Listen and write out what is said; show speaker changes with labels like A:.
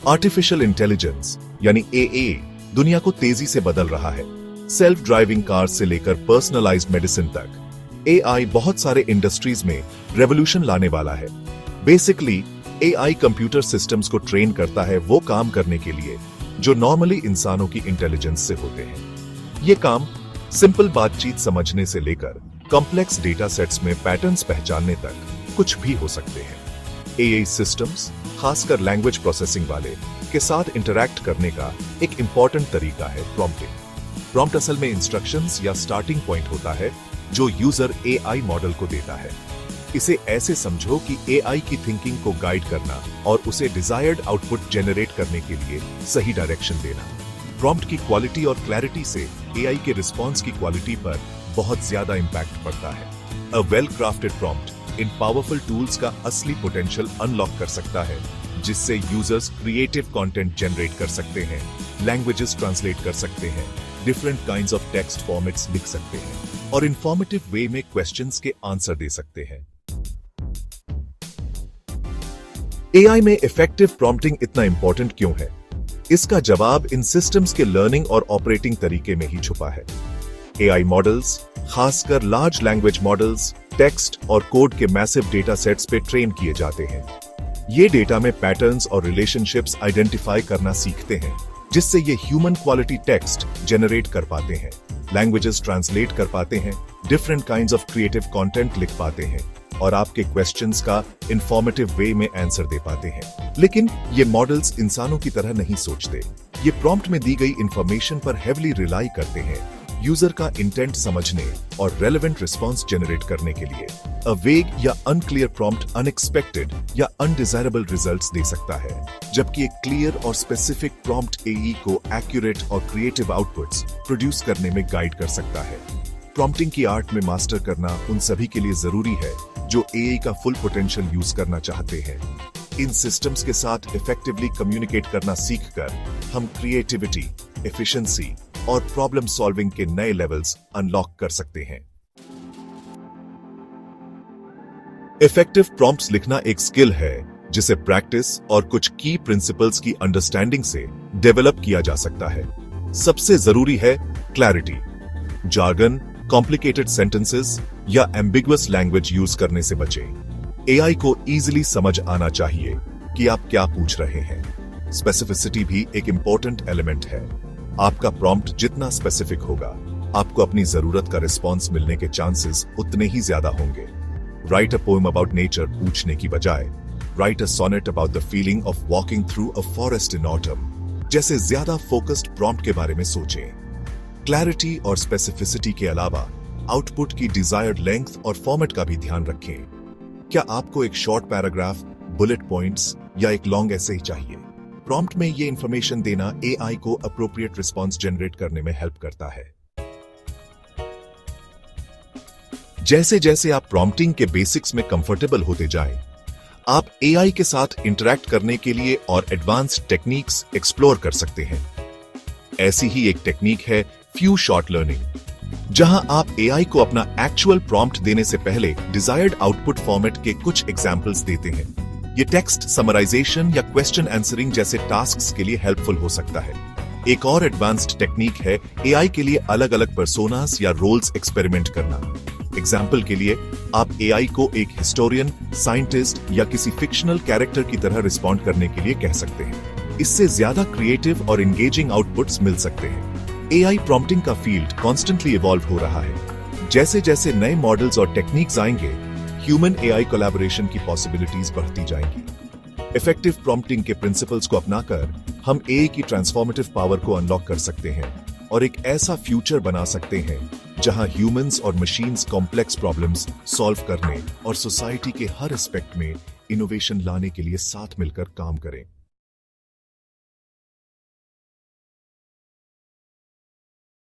A: Artificial intelligence यानी AI दुनिया को तेजी से बदल रहा है। सेल्फ ड्राइविंग कार से लेकर पर्सनलाइज्ड मेडिसिन तक एआई बहुत सारे इंडस्ट्रीज में रेवोल्यूशन लाने वाला है। बेसिकली एआई कंप्यूटर सिस्टम्स को ट्रेन करता है वो काम करने के लिए जो नॉर्मली इंसानों की इंटेलिजेंस से होते हैं। ये काम सिंपल बातचीत समझने से लेकर कॉम्प्लेक्स डेटा सेट्स में पैटर्न्स पहचानने तक कुछ भी हो सकते हैं। एआई सिस्टम्स खासकर लैंग्वेज प्रोसेसिंग वाले के साथ इंटरैक्ट करने का एक इंपॉर्टेंट तरीका है प्रॉम्प्टिंग। प्रॉम्प्ट असल में इंस्ट्रक्शंस या स्टार्टिंग पॉइंट होता है जो यूजर एआई मॉडल को देता है। इसे ऐसे समझो कि एआई की थिंकिंग को गाइड करना और उसे डिजायर्ड आउटपुट जनरेट करने के लिए सही डायरेक्शन देना। प्रॉम्प्ट की क्वालिटी और क्लैरिटी से एआई के रिस्पॉन्स की क्वालिटी पर बहुत ज्यादा इंपैक्ट पड़ता है। A well crafted prompt in powerful tools का असली पोटेंशियल अनलॉक कर सकता है, जिससे यूजर्स क्रिएटिव कंटेंट जनरेट कर सकते हैं, लैंग्वेजेस ट्रांसलेट कर सकते हैं, different kinds of text formats लिख सकते हैं और इंफॉर्मेटिव वे में क्वेश्चंस के आंसर दे सकते हैं। एआई में इफेक्टिव प्रॉम्प्टिंग इतना इंपॉर्टेंट क्यों है? इसका जवाब इन सिस्टम्स के लर्निंग और ऑपरेटिंग तरीके में ही छुपा है। एआई मॉडल्स, खासकर लार्ज लैंग्वेज मॉडल्स, टेक्स्ट और कोड के मैसिव डेटा सेट्स पे ट्रेन किए जाते हैं। ये डेटा में पैटर्न्स और रिलेशनशिप्स आइडेंटिफाई करना सीखते हैं, जिससे ये ह्यूमन क्वालिटी टेक्स्ट जनरेट कर पाते हैं, लैंग्वेजेस ट्रांसलेट कर पाते हैं, different kinds of creative content लिख पाते हैं और आपके क्वेश्चंस का इंफॉर्मेटिव वे में आंसर दे पाते हैं। लेकिन ये मॉडल्स इंसानों की तरह नहीं सोचते। ये प्रॉम्प्ट में दी गई इंफॉर्मेशन पर हेवीली रिलाई करते हैं, यूजर का इंटेंट समझने और रेलेवेंट रिस्पॉन्स जनरेट करने के लिए। अ वेग या अनक्लियर प्रॉम्प्ट अनएक्सपेक्टेड या अनडिजायरेबल रिजल्ट्स दे सकता है, जबकि एक क्लियर और स्पेसिफिक प्रॉम्प्ट एआई को एक्यूरेट और क्रिएटिव आउटपुट्स प्रोड्यूस करने में गाइड कर सकता है। प्रॉम्प्टिंग की आर्ट में मास्टर करना उन सभी के लिए जरूरी है जो एआई का फुल पोटेंशियल यूज करना चाहते हैं। इन सिस्टम्स के साथ इफेक्टिवली कम्युनिकेट करना सीखकर हम क्रिएटिविटी, एफिशिएंसी और प्रॉब्लम सॉल्विंग के नए लेवल्स अनलॉक कर सकते हैं। इफेक्टिव प्रॉम्प्ट्स लिखना एक स्किल है जिसे प्रैक्टिस और कुछ की प्रिंसिपल्स की अंडरस्टैंडिंग से डेवलप किया जा सकता है। सबसे जरूरी है क्लैरिटी। जार्गन, कॉम्प्लिकेटेड सेंटेंसेस या एम्बिगुअस लैंग्वेज यूज करने से बचें। एआई को इजीली समझ आना चाहिए कि आप क्या पूछ रहे हैं। स्पेसिफिसिटी भी एक इंपॉर्टेंट एलिमेंट है। आपका प्रॉम्प्ट जितना स्पेसिफिक होगा, आपको अपनी जरूरत का रिस्पॉन्स मिलने के चांसेस उतने ही ज्यादा होंगे। Write a poem about nature पूछने की बजाय write a sonnet about the feeling of walking through a forest in autumn जैसे ज्यादा फोकस्ड प्रॉम्प्ट के बारे में सोचें। क्लैरिटी और स्पेसिफिसिटी के अलावा आउटपुट की डिजायर्ड लेंथ और फॉर्मेट का भी ध्यान रखें। क्या आपको एक शॉर्ट पैराग्राफ, बुलेट पॉइंट्स या एक लॉन्ग ऐसे ही चाहिए? प्रॉम्प्ट में ये इंफॉर्मेशन देना एआई को अप्रोप्रिएट रिस्पॉन्स जनरेट करने में हेल्प करता है। जैसे जैसे आप प्रॉम्प्टिंग के बेसिक्स में कंफर्टेबल होते जाएं, आप एआई के साथ इंटरैक्ट करने के लिए और एडवांस्ड टेक्निक्स एक्सप्लोर कर सकते हैं। ऐसी ही एक टेक्निक है फ्यू शॉर्ट लर्निंग, जहां आप एआई को अपना एक्चुअल प्रॉम्प्ट देने से पहले डिजायर्ड आउटपुट फॉर्मेट के कुछ एग्जाम्पल्स देते हैं। ये टेक्स्ट समराइजेशन या क्वेश्चन आंसरिंग जैसे टास्क्स के लिए हेल्पफुल हो सकता है। एक और एडवांस्ड टेक्निक है एआई के लिए अलग अलग पर्सोनास या रोल्स एक्सपेरिमेंट करना। एग्जाम्पल के लिए आप एआई को एक हिस्टोरियन, साइंटिस्ट या किसी फिक्शनल कैरेक्टर की तरह रिस्पॉन्ड करने के लिए कह सकते हैं। इससे ज्यादा क्रिएटिव और एंगेजिंग आउटपुट्स मिल सकते हैं। एआई प्रॉम्प्टिंग का फील्ड कॉन्स्टेंटली इवॉल्व हो रहा है। जैसे जैसे नए मॉडल्स और टेक्निक्स आएंगे, ह्यूमन एआई कोलैबोरेशन की पॉसिबिलिटीज बढ़ती जाएंगी। इफेक्टिव प्रॉम्प्टिंग के प्रिंसिपल्स को अपनाकर हम एआई की ट्रांसफॉर्मेटिव पावर को अनलॉक कर सकते हैं और एक ऐसा फ्यूचर बना सकते हैं जहां ह्यूमंस और मशीन्स कॉम्प्लेक्स प्रॉब्लम्स सॉल्व करने और सोसाइटी के हर एस्पेक्ट में इनोवेशन लाने के लिए साथ मिलकर काम करें।